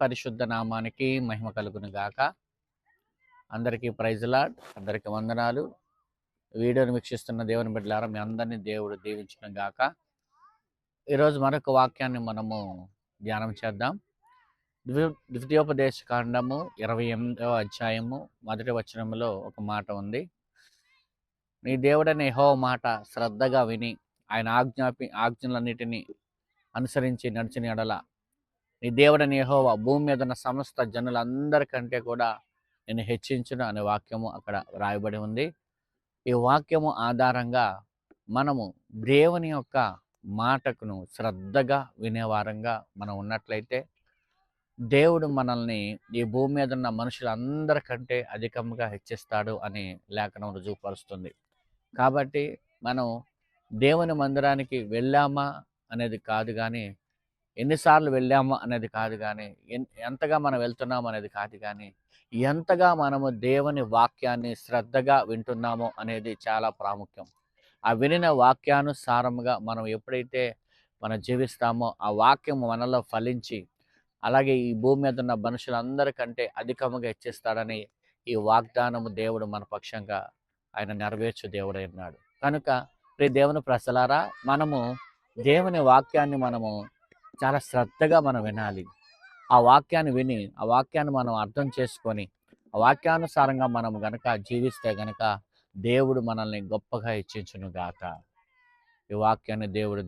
పరిశుద్ధ నామానికి మహిమ కలుగును గాక. అందరికీ ప్రైజ్ లార్డ్, అందరికీ వందనాలు. వీడియోని వీక్షిస్తున్న దేవుని బిడ్డలారా, మీ అందరినీ దేవుడు దీవించును గాక. ఈరోజు మరొక వాక్యాన్ని మనము ధ్యానం చేద్దాం. ద్వితీయోపదేశ కాండము 28వ అధ్యాయము 1వ వచనంలో ఒక మాట ఉంది. నీ దేవుడైన యెహోవా మాట శ్రద్ధగా విని ఆయన ఆజ్ఞలన్నిటినీ అనుసరించి నడిచిన ఎడల నీ దేవుడైన యెహోవా భూమి మీద ఉన్న సమస్త జనులందరికంటే కూడా నేను హెచ్చించును అనే వాక్యము అక్కడ రాయబడి ఉంది. ఈ వాక్యము ఆధారంగా మనము దేవుని యొక్క మాటకును శ్రద్ధగా వినేవారంగా మనం ఉన్నట్లయితే దేవుడు మనల్ని ఈ భూమి మీద ఉన్న మనుషులందరికంటే అధికంగా హెచ్చిస్తాడు అని లేఖనం రుజువుపరుస్తుంది. కాబట్టి మనం దేవుని మందిరానికి వెళ్ళామా అనేది కాదు, కానీ ఎన్నిసార్లు వెళ్ళాము అనేది కాదు, కానీ ఎంతగా మనం వెళ్తున్నాము అనేది కాదు, కానీ ఎంతగా మనము దేవుని వాక్యాన్ని శ్రద్ధగా వింటున్నామో అనేది చాలా ప్రాముఖ్యం. ఆ వినిన వాక్యానుసారముగా మనం ఎప్పుడైతే మనం జీవిస్తామో ఆ వాక్యం మనలో ఫలించి అలాగే ఈ భూమి మీద ఉన్న మనుషులందరికంటే అధికముగా హెచ్చిస్తాడని ఈ వాగ్దానము దేవుడు మన పక్షంగా ఆయన నెరవేర్చు దేవుడై ఉన్నాడు. కనుక ప్రియ దేవుని ప్రజలారా, మనము దేవుని వాక్యాన్ని మనము చాలా శ్రద్ధగా మనం వినాలి. ఆ వాక్యాన్ని విని ఆ వాక్యాన్ని మనం అర్థం చేసుకొని ఆ వాక్యానుసారంగా మనం గనక జీవిస్తే గనక దేవుడు మనల్ని గొప్పగా హెచ్చించును గాక. ఈ వాక్యాన్ని దేవుడు